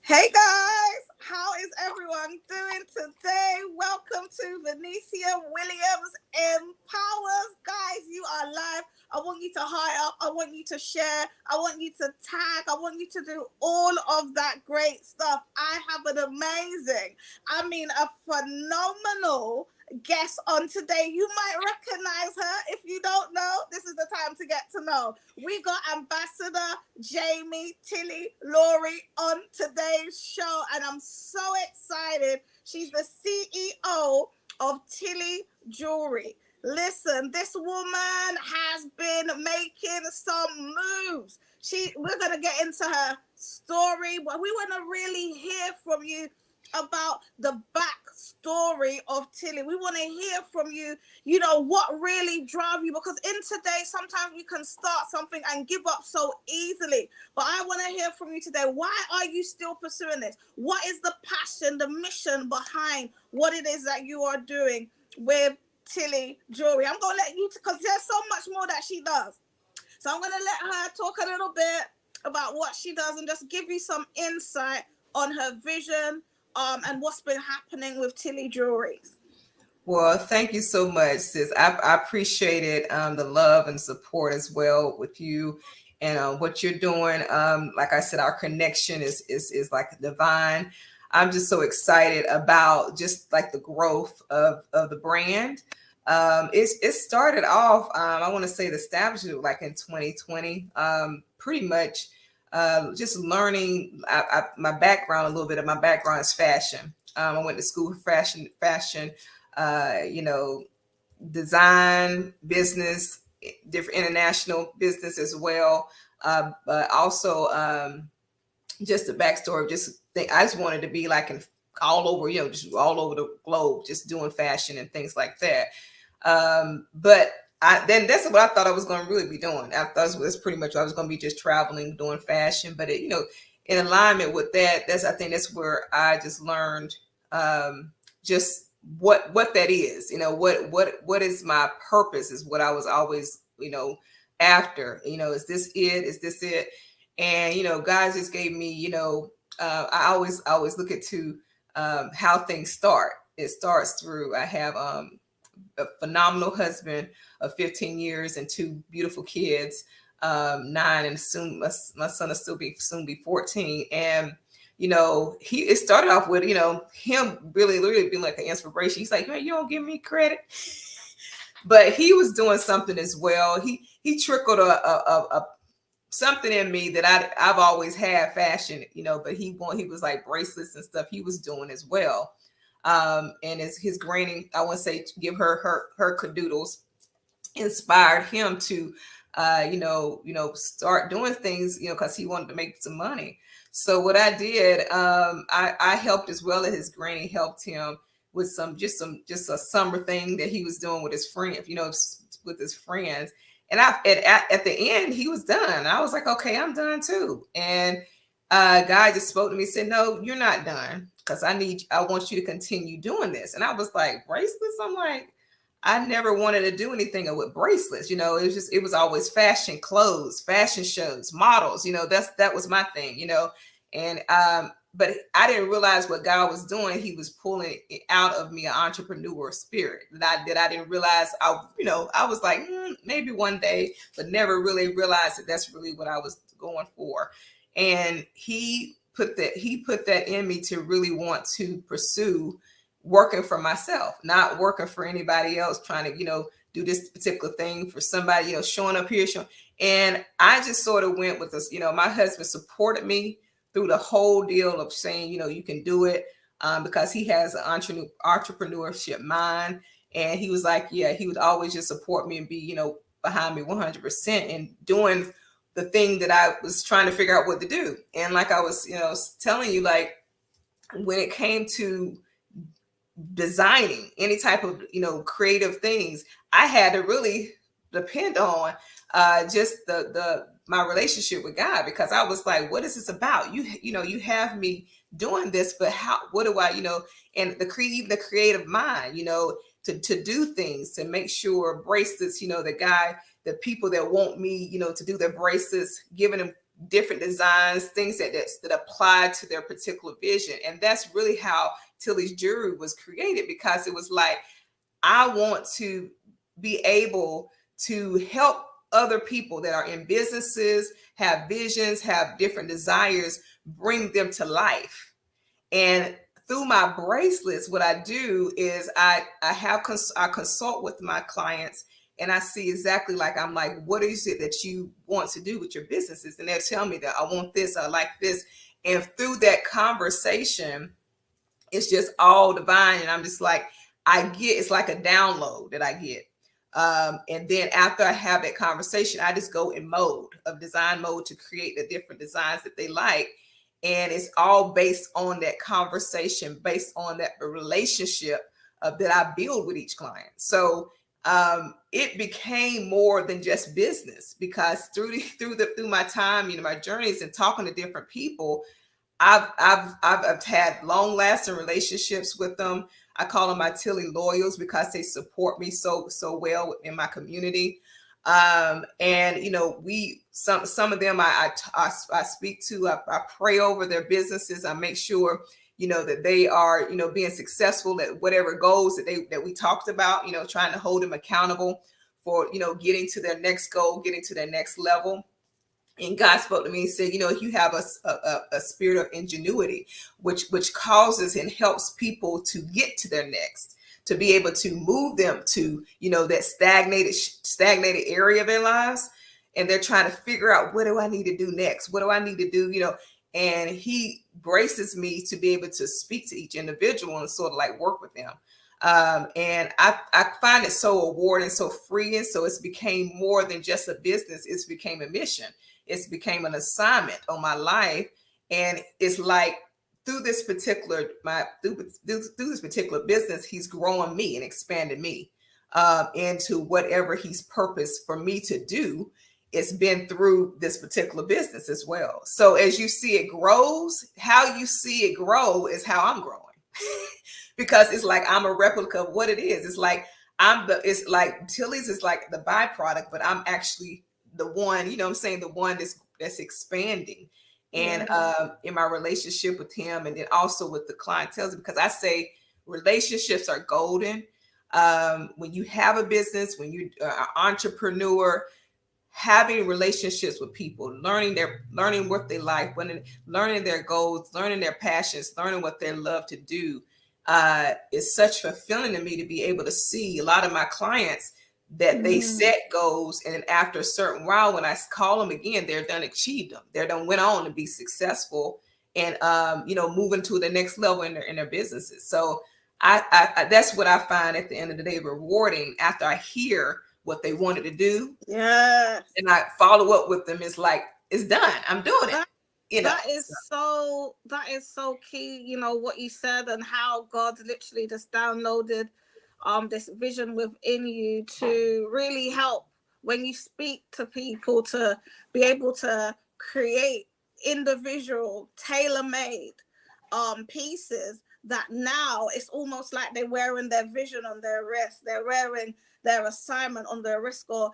Hey guys, how is everyone doing today? Welcome to Venesia Williams Empowers. Guys, you are live. I want you to high up. I want you to share. I want you to tag. I want you to do all of that great stuff. I have an a phenomenal guest on today. You might recognize her. If you don't know, this is the time to get to know. We got Ambassador Jamie Tilly Lowery on today's show, and I'm so excited. She's the CEO of Tilly Jewelry. Listen, this woman has been making some moves. We're gonna get into her story, but we want to really hear from you about the backstory of Tilly. We want to hear from you, what really drove you, because in today, sometimes we can start something and give up so easily. But I want to hear from you today. Why are you still pursuing this? What is the passion, the mission behind what it is that you are doing with Tilly Jewelry? I'm going to let you, because there's so much more that she does. So I'm going to let her talk a little bit about what she does and just give you some insight on her vision, and what's been happening with Tilly Jewelries. Well, thank you so much, sis. I appreciate it, the love and support as well with you and what you're doing. Like I said, our connection is like divine. I'm just so excited about just like the growth of the brand. It started off, I want to say the establishment like in 2020, pretty much just learning my background. A little bit of my background is fashion. I went to school for fashion, you know, design, business, different international business as well. But also just the backstory of just think I just wanted to be like in all over, just all over the globe, just doing fashion and things like that. But then that's what I thought I was going to really be doing. I thought that's pretty much what I was going to be, just traveling, doing fashion. But in alignment with that, I think that's where I just learned just what that is. What is my purpose is what I was always after. Is this it? Is this it? And God just gave me. I always look at how things start. It starts through I have a phenomenal husband of 15 years and two beautiful kids, 9 and soon my son will soon be 14. And it started off with him really being like an inspiration. He's like, man, you don't give me credit. But he was doing something as well. He trickled a something in me that I've always had fashion, but he was like bracelets and stuff he was doing as well. And his granny, I want to say, give her cadoodles, inspired him to, start doing things, because he wanted to make some money. So what I did, I helped as well as his granny helped him with just a summer thing that he was doing with his friends, with his friends. And at the end, he was done. I was like, okay, I'm done too. And guy just spoke to me, said, no, you're not done, because I want you to continue doing this. And I was like, bracelets? I'm like, I never wanted to do anything with bracelets. It was always fashion, clothes, fashion shows, models, that was my thing, and but I didn't realize what God was doing. He was pulling out of me an entrepreneur spirit that I didn't realize. I was like, maybe one day, but never really realized that that's really what I was going for. And he put that in me to really want to pursue working for myself, not working for anybody else, trying to, do this particular thing for somebody, showing up here. And I just sort of went with this, my husband supported me through the whole deal of saying, you can do it, because he has an entrepreneurship mind. And he was like, yeah, he would always just support me and be, behind me 100% and doing the thing that I was trying to figure out what to do. And like I was, telling you, like when it came to designing any type of, creative things, I had to really depend on just my relationship with God, because I was like, what is this about? You have me doing this, but what do I, and even the creative mind, to do things, to make sure bracelets, the people that want me, to do their bracelets, giving them different designs, things that apply to their particular vision. And that's really how Tilly's Jewelry was created, because it was like, I want to be able to help other people that are in businesses, have visions, have different desires, bring them to life. And through my bracelets, what I do is I consult with my clients, and I see exactly, like, I'm like, what is it that you want to do with your businesses? And they'll tell me that I want this, I like this. And through that conversation, it's just all divine. And I'm just like, it's like a download that I get. And then after I have that conversation, I just go in design mode, to create the different designs that they like. And it's all based on that conversation, based on that relationship that I build with each client. So it became more than just business, because through my time, my journeys and talking to different people, I've had long lasting relationships with them. I call them my Tilly loyals, because they support me so well in my community. And some of them I speak to. I pray over their businesses. I make sure that they are being successful at whatever goals that we talked about. Trying to hold them accountable for getting to their next goal, getting to their next level. And God spoke to me and said, you have a spirit of ingenuity, which causes and helps people to get to their next, to be able to move them to, that stagnated area of their lives. And they're trying to figure out, what do I need to do next? What do I need to do? And he graces me to be able to speak to each individual and sort of like work with them. And I find it so rewarding, so freeing. So it's became more than just a business. It's became a mission. It's became an assignment on my life. And it's like, through this particular business, he's growing me and expanding me into whatever he's purposed for me to do. It's been through this particular business as well. So as you see it grows, how you see it grow is how I'm growing. Because it's like, I'm a replica of what it is. It's like, it's like Tilly's is like the byproduct, but I'm actually the one, I'm saying, the one that's expanding. And in my relationship with him, and then also with the clientele, because I say relationships are golden. When you have a business, when you're an entrepreneur, having relationships with people, learning what they like, learning their goals, learning their passions, learning what they love to do, is such fulfilling to me, to be able to see a lot of my clients that they set goals, and after a certain while, when I call them again, they're done achieved them. They're done went on to be successful, and moving to the next level in their businesses. So I that's what I find at the end of the day rewarding, after I hear what they wanted to do. Yes. And I follow up with them. It's like, it's done. I'm doing it. That is so key, what you said, and how God literally just downloaded this vision within you to really help when you speak to people, to be able to create individual tailor-made pieces that now it's almost like they're wearing their vision on their wrist, they're wearing their assignment on their wrist. Or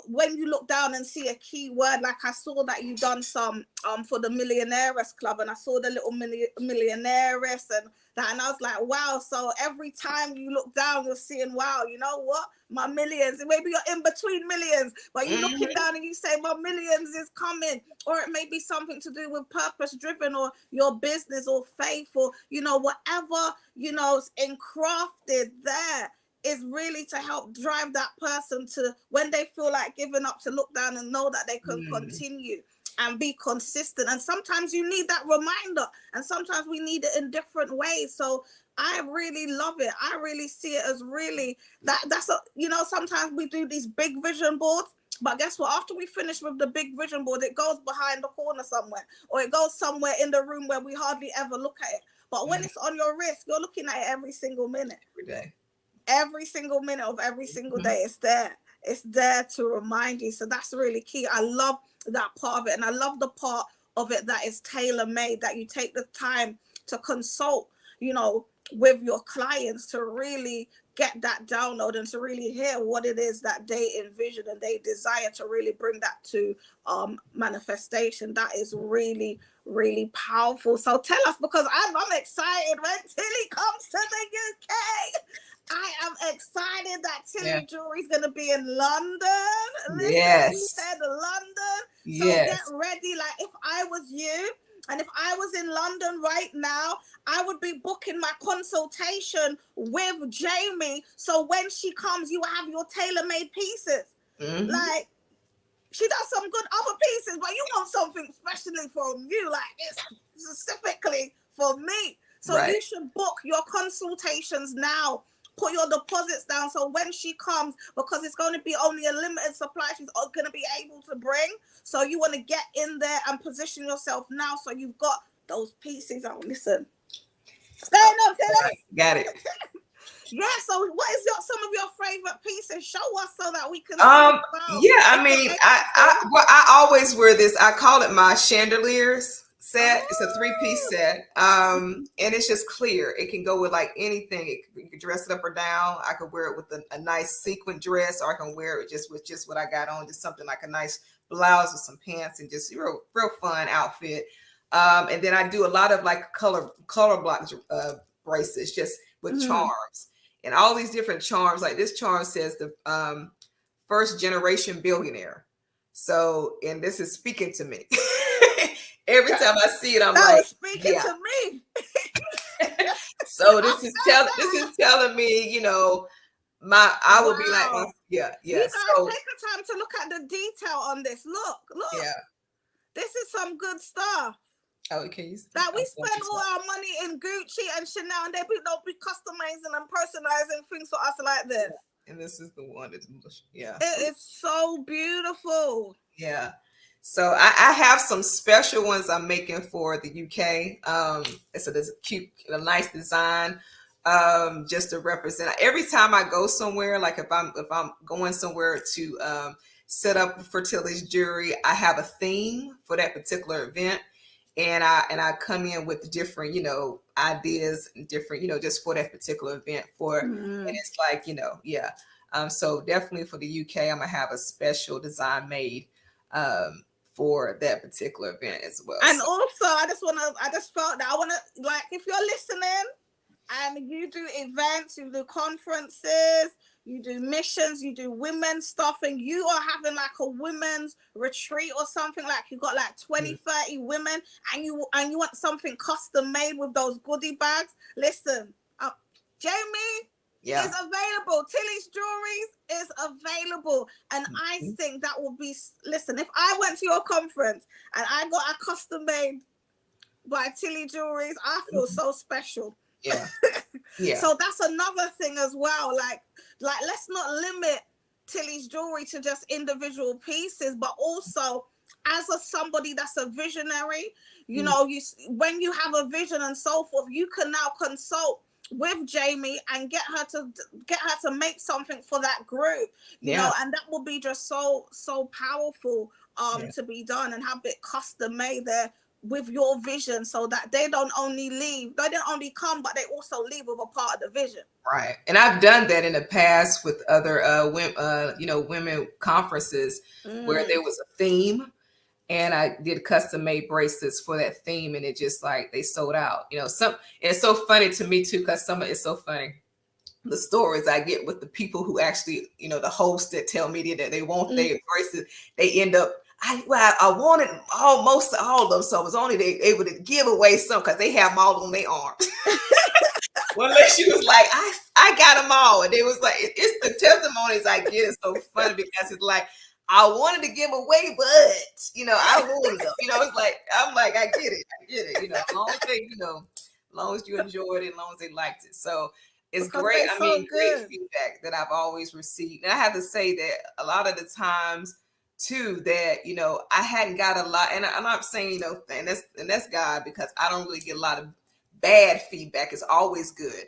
when you look down and see a key word, like I saw that you done some for the Millionaires Club, and I saw the little millionaires and that, and I was like, wow. So every time you look down, you're seeing, wow, you know what, my millions. Maybe you're in between millions, but you're looking down and you say, my millions is coming. Or it may be something to do with purpose driven, or your business, or faith, or whatever is encrafted there is really to help drive that person to, when they feel like giving up, to look down and know that they can continue and be consistent. And sometimes you need that reminder, and sometimes we need it in different ways. So I really love it. I really see it as really that's sometimes we do these big vision boards, but guess what? After we finish with the big vision board, it goes behind the corner somewhere, or it goes somewhere in the room where we hardly ever look at it. But when it's on your wrist, you're looking at it every single minute. Every single minute of every single day. It's there to remind you. So that's really key. I love that part of it, and I love the part of it that is tailor-made, that you take the time to consult with your clients, to really get that download and to really hear what it is that they envision and they desire to really bring that to manifestation. That is really, really powerful. So tell us, because I'm excited when Tilly comes to the UK. I am excited that Tilly Jewelry is going to be in London. Listen, she said London. So get ready. Like, if I was you, and if I was in London right now, I would be booking my consultation with Jamie. So when she comes, you will have your tailor-made pieces. Mm-hmm. Like, she does some good other pieces, but you want something specially from you. Like, it's specifically for me. So you should book your consultations now. Put your deposits down, so when she comes, because it's going to be only a limited supply, she's going to be able to bring. So you want to get in there and position yourself now, so you've got those pieces on. Listen, stand up, Tilly. Got it. Yeah. So what is some of your favorite pieces? Show us so that we can. I mean, I always wear this. I call it my chandeliers set. It's a 3-piece set. And it's just clear. It can go with like anything. You can dress it up or down. I could wear it with a nice sequin dress, or I can wear it just with what I got on, just something like a nice blouse with some pants, and just real fun outfit. And then I do a lot of like color block bracelets, just with charms, and all these different charms. Like this charm says the first generation billionaire. So, and this is speaking to me. Every time I see it, I'm like, speaking to me. So this is telling me, you know, I will be like, yeah. You gotta take the time to look at the detail on this. Look. Yeah. This is some good stuff. Oh, can you see? That we spend all our money in Gucci and Chanel, and they don't be customizing and personalizing things for us like this. And this is the one that's, It is so beautiful. Yeah. So I have some special ones I'm making for the UK. It's a cute, a nice design, just to represent. Every time I go somewhere, like if I'm going somewhere to set up fertility jewelry, I have a theme for that particular event, and I come in with different, you know, ideas and different, you know, just for that particular event. And it's like, you know, so definitely for the UK, I'm gonna have a special design made for that particular event as well. And also, I just felt that I want to, like, if you're listening and you do events, you do conferences, you do missions, you do women's stuff, and you are having like a women's retreat or something, like you got like 20, 30 women, and you want something custom made with those goodie bags, listen, Jamie is available. Tilly's Jewelries is available. And I think that will be, listen, if I went to your conference and I got a custom made by Tilly Jewelries, I feel so special. Yeah. So that's another thing as well. Like let's not limit Tilly's Jewelry to just individual pieces, but also as somebody that's a visionary, you know, when you have a vision and so forth, you can now consult with Jamie and get her to make something for that group, you know, and that will be just so powerful to be done, and have it custom made there with your vision, so that they don't only come, but they also leave with a part of the vision. Right. And I've done that in the past with other women conferences where there was a theme, and I did custom made bracelets for that theme, and it just like they sold out. You know, and it's so funny to me too, because it's so funny the stories I get with the people who actually, you know, the hosts that tell me that they want their bracelets, they end up. I wanted most all of them, so I was only able to give away some because they have them all on their arms. One lady, she was like, I got them all, and they was like, it's the testimonies I get is so funny, because it's like, I wanted to give away, but you know, I wanted them. You know, it's like, I'm like, I get it. You know, as long as they, you know, as long as you enjoyed it, as long as they liked it. So it's great. I mean, great feedback that I've always received. And I have to say that a lot of the times too, that, you know, I hadn't got a lot, and I'm not saying, you know, and that's God, because I don't really get a lot of bad feedback. It's always good.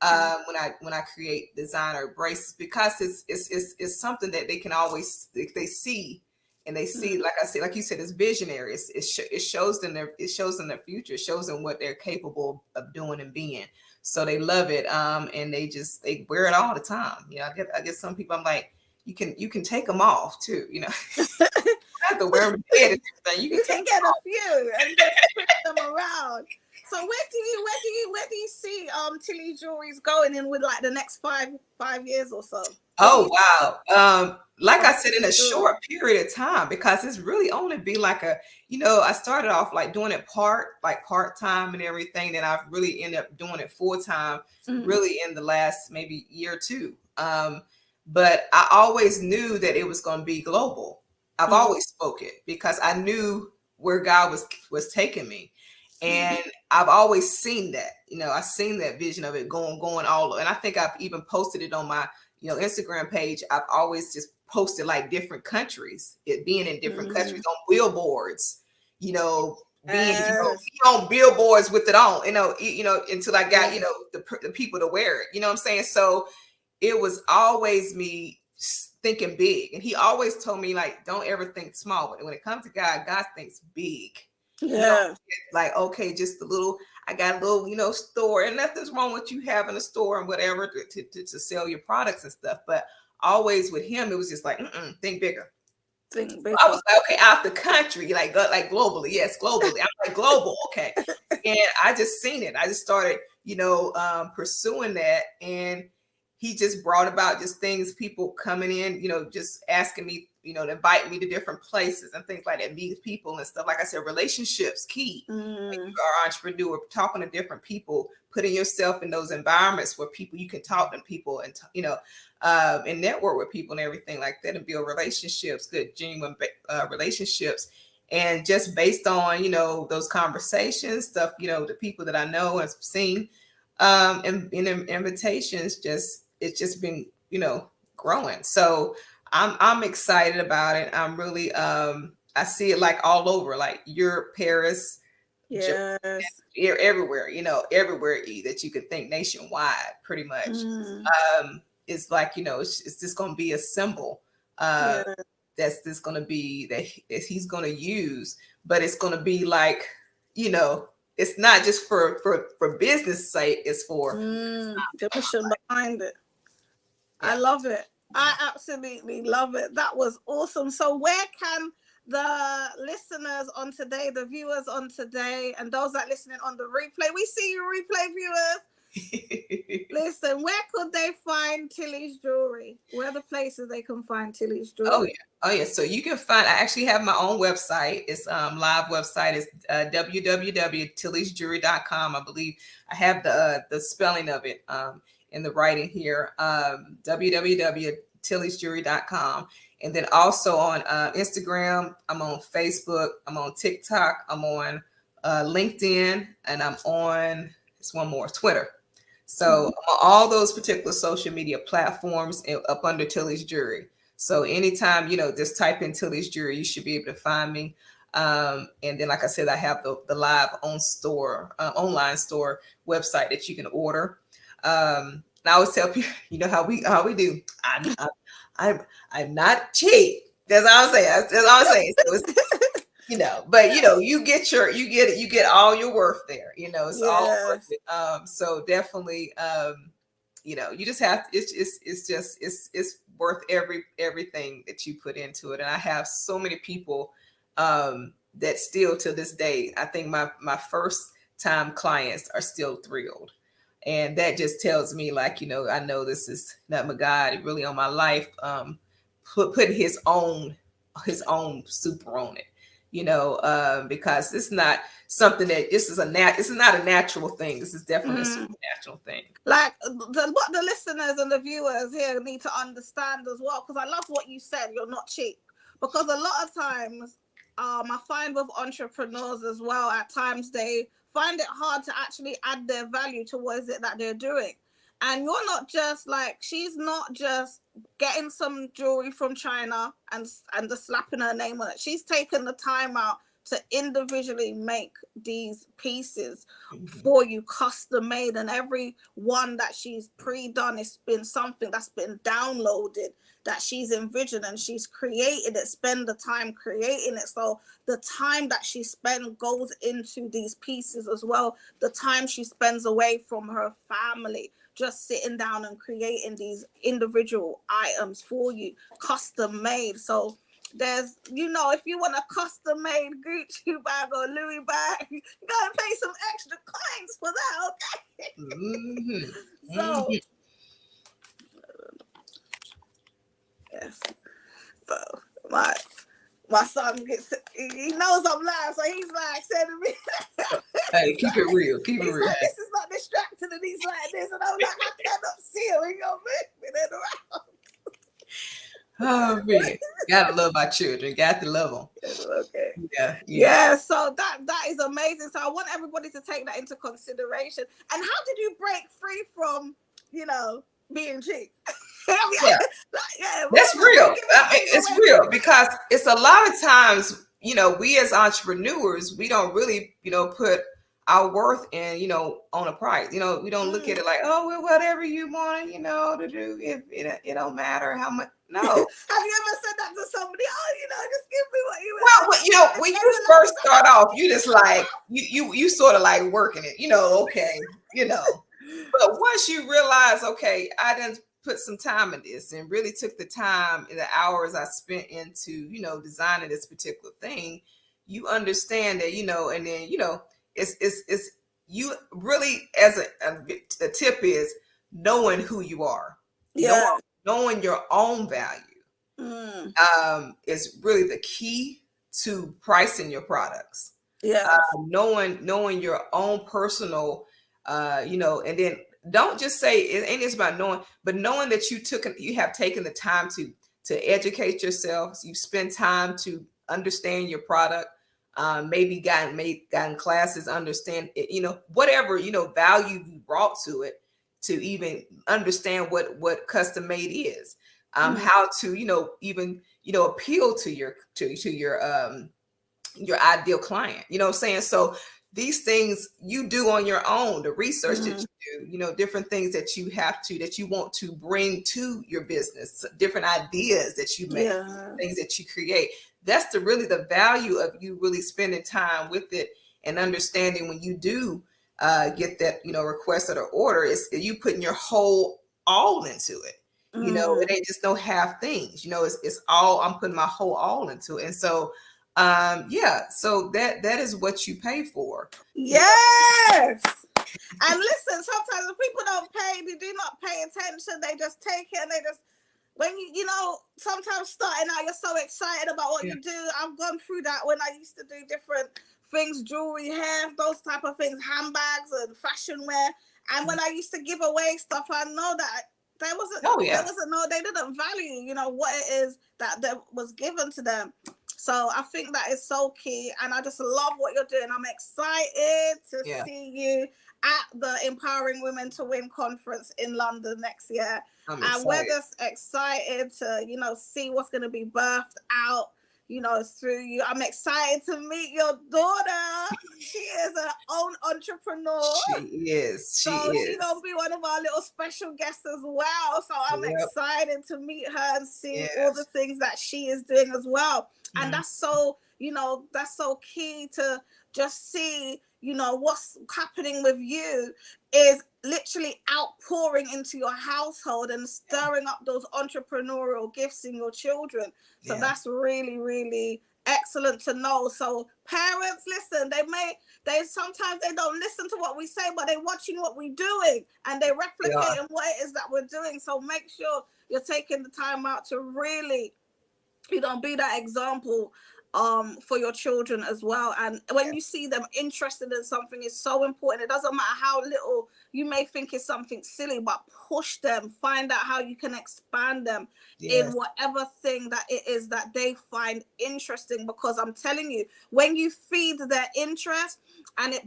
When I create designer bracelets, because it's something that they can always, if they see, and they see, like I said, like you said, it's visionary. It shows them their future. It shows them what they're capable of doing and being. so they love it. And they wear it all the time. You know, I get some people. I'm like, you can take them off too. You know, I have to wear them to bed and everything. You can You take can get a few and just switch them around. So where do you see Tilly Jewelry's going in with like the next five years or so? Where do you Oh see wow. Like of I said, in a jewelry? short period of time, because it's really only be like I started off like doing it part time and everything. Then I've really ended up doing it full time, Mm, really in the last maybe year or two. But I always knew that it was going to be global. I've mm, always spoke it because I knew where God was taking me, mm, and I've always seen that. I've seen that vision of it going all. And I think I've even posted it on my Instagram page. I've always just posted like different countries, it being in different countries mm. on billboards, being, Yes. on billboards with it on, until I got, Yeah. the people to wear it, you know what I'm saying? So it was always me thinking big. And he always told me, like, don't ever think small. When it comes to God thinks big. You don't Yeah. like, okay, just a little, I got a little, store, and nothing's wrong with you having a store and whatever to sell your products and stuff. But always with him, it was just like, think bigger. Think I bigger. was like, okay, out the country, like globally, yes, globally. I'm like, global, okay. And I just seen it. I just started, pursuing that, and he just brought about just things, people coming in, just asking me, to invite me to different places and things like that, meet people and stuff. Like I said, relationships key. When you Mm, are an entrepreneur, talking to different people, putting yourself in those environments where people, you can talk to people and and network with people and everything like that, and build relationships, good, genuine relationships. And just based on, those conversations, stuff, the people that I know and seen, and invitations, it's just been, growing. So I'm excited about it. I'm really, I see it like all over, like Europe, Paris, Japan, yes. everywhere, everywhere that you could think, nationwide, pretty much. Mm, It's like, it's just going to be a symbol, uh, yeah. that's just going to be that he's going to use, but it's going to be like, it's not just for business sake, it's for, The mission behind it. I yeah. love it. I Yeah. absolutely love it. That was awesome. So where can the listeners on today, the viewers on today, and those that listening on the replay, we see you replay viewers. Listen, where could they find Tilly's jewelry? Where are the places they can find Tilly's Oh yeah. jewelry? Oh yeah. So you can find, I actually have my own website. It's live website is www.tillysjewelry.com. I believe I have the spelling of it in the writing here. www.tillysjewelry.com. And then also on Instagram, I'm on Facebook, I'm on TikTok, I'm on LinkedIn, and I'm on, it's one more, Twitter. So Mm, I'm on all those particular social media platforms up under Tilly's Jewelry. So anytime, just type in Tilly's Jewelry, you should be able to find me. And then, like I said, I have the live online store website that you can order. And I always tell people, how we do. I'm not cheap. That's all I'm saying. That's all I'm saying. So it's, but you get all your worth there. It's all worth yes. it. So definitely, you just have to, it's worth everything that you put into it. And I have so many people that still to this day, I think my first time clients are still thrilled. And that just tells me, like, I know this is not my God really on my life, putting his own super on it, because it's not something that this is not a natural thing. This is definitely a Mm. supernatural thing. Like what the listeners and the viewers here need to understand as well, because I love what you said, you're not cheap. Because a lot of times, I find with entrepreneurs as well, at times they find it hard to actually add their value towards it that they're doing. And you're not just like, she's not just getting some jewelry from China and just slapping her name on it. She's taken the time out to individually make these pieces Mhm. for you, custom made, and every one that she's pre-done, it's been something that's been downloaded, that she's envisioned, and she's created it, spend the time creating it. So the time that she spends goes into these pieces as well, the time she spends away from her family, just sitting down and creating these individual items for you, custom made. So there's, if you want a custom made Gucci bag or Louis bag, you gotta pay some extra coins for that, okay? Mm-hmm. So, Mm-hmm. yes. So my son he knows I'm live, so he's like sending me. Hey, keep it real. Keep it He's real. like, this is not distracting, and he's like this, and I'm like, I cannot see him. He gonna move me around. Oh man, gotta love our children. Got to love them. Okay. Yeah, yeah. Yeah. So that is amazing. So I want everybody to take that into consideration. And how did you break free from, being cheap? Yeah. Yeah. That's real. I mean, it's real because it's a lot of times, we as entrepreneurs, we don't really, put our worth in, on a price. We don't look at it like, oh, well, whatever you want, to do, if it don't matter how much. No. Have you ever said that to somebody? Oh, just give me what you Well, want. when you first start off, you just like you sort of like working it, okay, But once you realize, okay, I didn't put some time in this and really took the time and the hours I spent into, designing this particular thing, you understand that, and then, it's you really, as a tip is knowing who you are, Yeah. knowing your own value, Mm. is really the key to pricing your products. Yeah. Knowing your own personal, and then don't just say it ain't just about knowing, but knowing that you have taken the time to educate yourself. You spend time to understand your product, maybe gotten classes, understand it, whatever, value you brought to it, to even understand what custom made is, how to, even, appeal to your ideal client, what I'm saying? So these things you do on your own, the research that you do, different things that you want to bring to your business, different ideas that you make, things that you create. That's really the value of you really spending time with it and understanding when you do get that, request or order, is you putting your whole all into it. It ain't just no half things, it's all, I'm putting my whole all into it. And so so that is what you pay for. Yes. And listen, sometimes if people don't pay, they do not pay attention, they just take it, and they just, when sometimes starting out, you're so excited about what you do. I've gone through that when I used to do different things, jewelry, hair, those type of things, handbags and fashion wear. And when I used to give away stuff, I know that they didn't value, what it is that was given to them. So I think that is so key, and I just love what you're doing. I'm excited to see you at the Empowering Women to Win conference in London next year. And we're just excited to, see what's going to be birthed out, through you. I'm excited to meet your daughter. She is her own entrepreneur. She is. She's going to be one of our little special guests as well. So I'm excited to meet her and see all the things that she is doing as well. And that's so, that's so key to just see, what's happening with you is literally outpouring into your household and stirring up those entrepreneurial gifts in your children. So that's really, really excellent to know. So parents, listen, they sometimes they don't listen to what we say, but they're watching what we're doing and they're replicating what it is that we're doing. So make sure you're taking the time out to really, be that example for your children as well. And when you see them interested in something, it's so important. It doesn't matter how little you may think is something silly, but push them, find out how you can expand them in whatever thing that it is that they find interesting. Because I'm telling you, when you feed their interest and it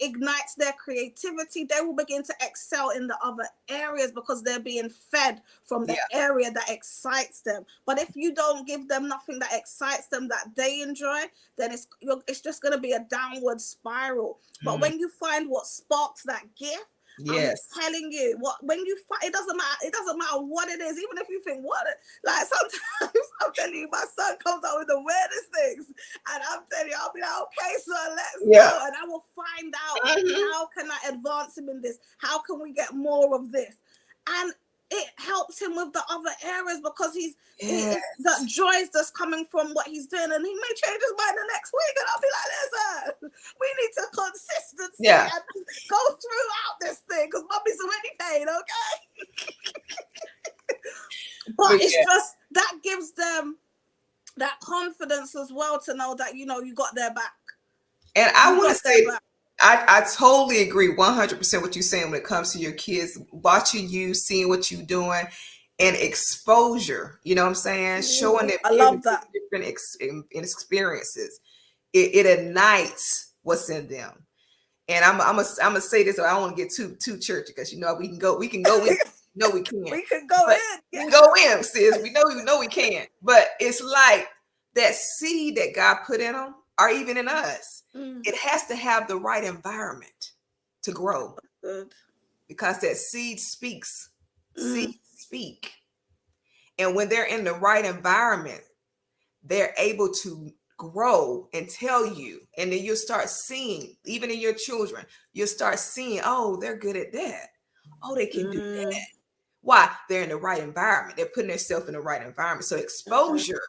ignites their creativity, they will begin to excel in the other areas because they're being fed from the area that excites them. But if you don't give them nothing that excites them, that that they enjoy, then it's just going to be a downward spiral. But when you find what sparks that gift, I'm Yes. telling you, when you find, it doesn't matter what it is, even if you think like sometimes I'm telling you, my son comes out with the weirdest things, and I'm telling you, I'll be like, okay, so let's go, and I will find out how can I advance him in this, how can we get more of this, and it helps him with the other areas, because that joy is just coming from what he's doing, and he may change his mind the next week, and I'll be like, listen, we need to consistency and go throughout this thing, because mommy's already paid, okay? But it's just that gives them that confidence as well, to know that you got their back. And I want to say, I totally agree 100% what you're saying when it comes to your kids, watching you, seeing what you're doing, and exposure. You know what I'm saying? Showing them I love that. different experiences. It ignites what's in them. And I'm gonna say this, so I don't want to get too churchy, because we can go in. No, we can't. We can go in. We can go in, sis. We know we can. But it's like that seed that God put in them, or even in us. It has to have the right environment to grow. Good. Because that seed speaks. Seeds speak. And when they're in the right environment, they're able to grow and tell you. And then you'll start seeing, even in your children, you'll start seeing, oh, they're good at that. Oh, they can do that. Why? They're in the right environment. They're putting themselves in the right environment. So exposure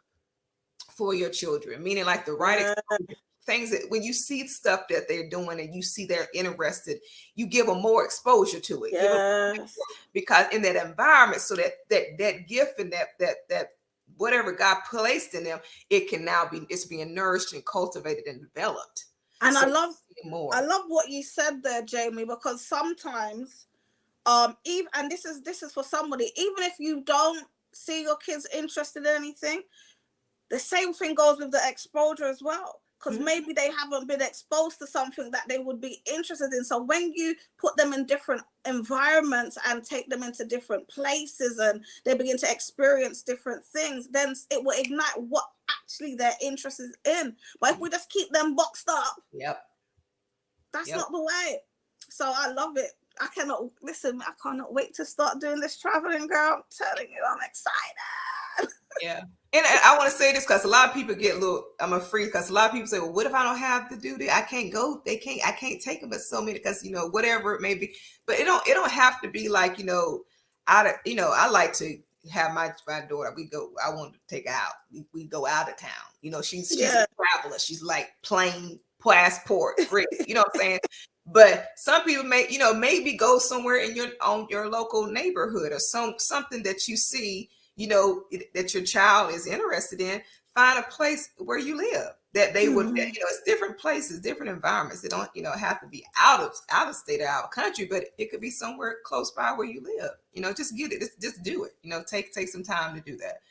for your children, meaning like the right exposure. Things that when you see stuff that they're doing and you see they're interested, you give them more exposure to it. Yes. Because in that environment, so that gift and that whatever God placed in them, it can now it's being nourished and cultivated and developed. And so I love what you said there, Jamie, because sometimes even, and this is for somebody, even if you don't see your kids interested in anything, the same thing goes with the exposure as well, because maybe they haven't been exposed to something that they would be interested in. So when you put them in different environments and take them into different places, and they begin to experience different things, then it will ignite what actually their interest is in. But if we just keep them boxed up, that's not the way. So I love it. I cannot wait to start doing this traveling, girl. I'm telling you, I'm excited. Yeah. And I want to say this, because a lot of people get a little, I'm afraid, because a lot of people say, well, what if I don't have the duty? I can't go. I can't take them at so many, because, whatever it may be. But it don't have to be like, I like to have my daughter, I want to take her out. We go out of town. She's a traveler. She's like plane passport. You know what I'm saying? But some people may, maybe go somewhere in your local neighborhood, or something that you see, that your child is interested in. Find a place where you live that they would, it's different places, different environments. They don't, have to be out of state or out of country, but it could be somewhere close by where you live. Just get it, just do it. Take some time to do that.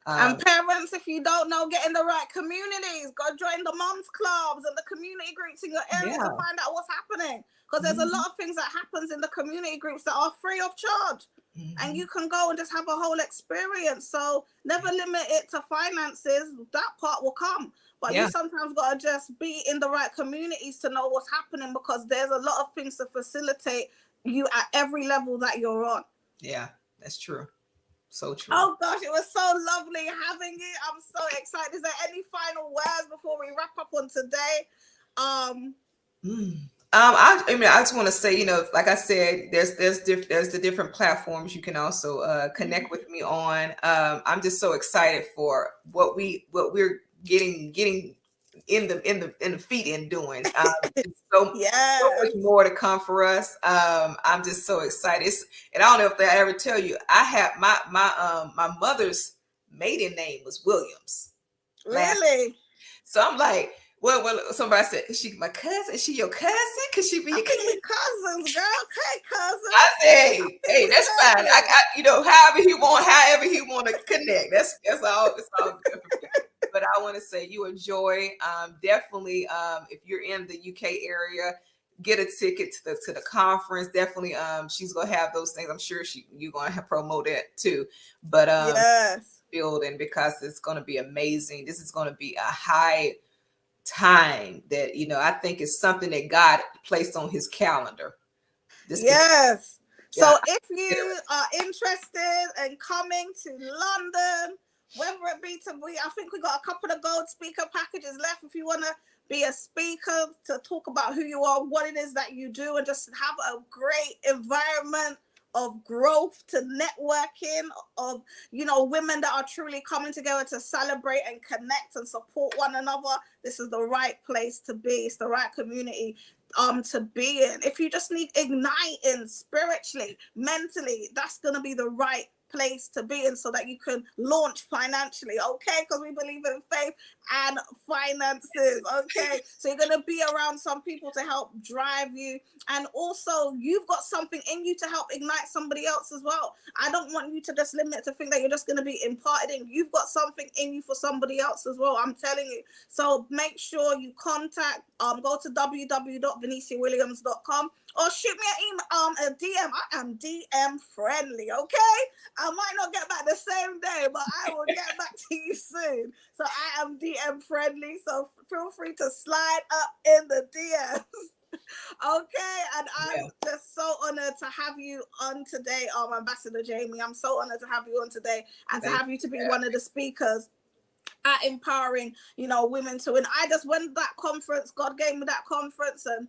And parents, if you don't know, get in the right communities. Go join the moms clubs and the community groups in your area to find out what's happening. Because there's a lot of things that happens in the community groups that are free of charge. And you can go and just have a whole experience. So never limit it to finances. That part will come. But you sometimes got to just be in the right communities to know what's happening, because there's a lot of things to facilitate you at every level that you're on. Yeah, that's true. So true. Oh gosh, it was so lovely having you. I'm so excited. Is there any final words before we wrap up on today? I just want to say, like I said, there's the different platforms you can also connect with me on. I'm just so excited for what we're getting in the feet in doing. So much more to come for us. I'm just so excited. And I don't know if they ever tell you, I have my mother's maiden name was Williams. Really? So I'm like, well, somebody said, is she my cousin? Is she your cousin? Could she be your cousin? Cousins, girl. Okay, cousin. I say, hey, that's fine. However he want to connect. That's all. It's all good. But I want to say, you enjoy. Definitely, if you're in the UK area, get a ticket to the conference. Definitely, she's gonna have those things. I'm sure you're gonna promote that too. But building because it's going to be amazing. This is going to be a high time that, you know, I think it's something that God placed on his calendar. This Yes. yeah, So if you are interested in coming to London, whether it be to be, I think we got a couple of gold speaker packages left. If you want to be a speaker to talk about who you are, what it is that you do, and just have a great environment of growth, to networking, of, you know, women that are truly coming together to celebrate and connect and support one another, this is the right place to be. It's the right community to be in. If you just need igniting spiritually, mentally, that's going to be the right place to be in, so that you can launch financially, okay? Because we believe in faith and finances, okay? So you're going to be around some people to help drive you, and also you've got something in you to help ignite somebody else as well. I don't want you to just limit to think that you're just going to be imparted in. You've got something in you for somebody else as well, I'm telling you. So make sure you contact, go to www.venesiawilliams.com, or shoot me a DM. I am DM friendly, okay? I might not get back the same day, but I will get back to you soon. So I am DM friendly, so feel free to slide up in the DMs. Okay, and I'm just so honored to have you on today, Ambassador Jamie. I'm so honored to have you on today, and to have you to be one of the speakers at empowering, you know, women to win. I just went to that conference. God gave me that conference, and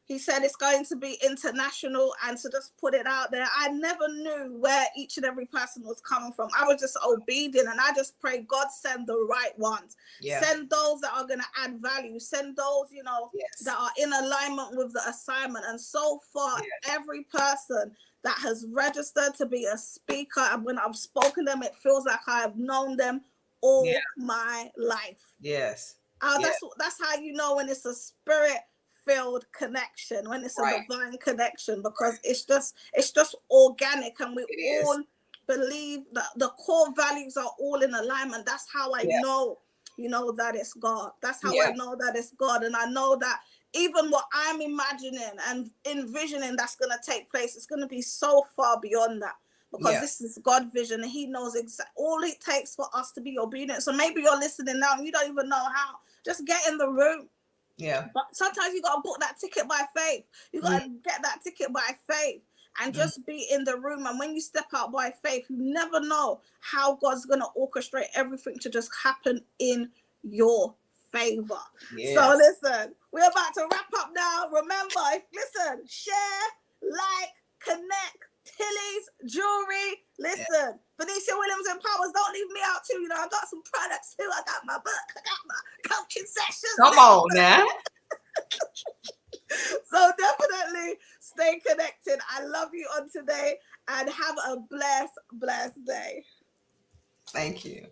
he said it's going to be international, and to just put it out there. I never knew where each and every person was coming from. I was just obedient, and I just pray God send the right ones. Send those that are going to add value. Send those, you know, that are in alignment with the assignment. And so far, every person that has registered to be a speaker, and when I've spoken to them, it feels like I've known them all my life. That's how you know when it's a spirit-filled connection, when it's a divine connection, because it's just organic, and we all believe that the core values are all in alignment. That's how I know, you know, that it's God. That's how I know that it's God. And I know that even what I'm imagining and envisioning that's going to take place, it's going to be so far beyond that, because this is God's vision, and he knows exactly all it takes for us to be obedient. So maybe you're listening now and you don't even know how. Just get in the room. But sometimes you got to book that ticket by faith. You got to get that ticket by faith and just be in the room. And when you step out by faith, you never know how God's going to orchestrate everything to just happen in your favor. So listen, we're about to wrap up now. Remember, listen, share, like, connect. Tilly's Jewelry. Listen, Venesia Williams Empowers. Don't leave me out too. You know, I got some products too. I got my book. I got my coaching sessions. Come on now. So definitely stay connected. I love you on today, and have a blessed day. Thank you.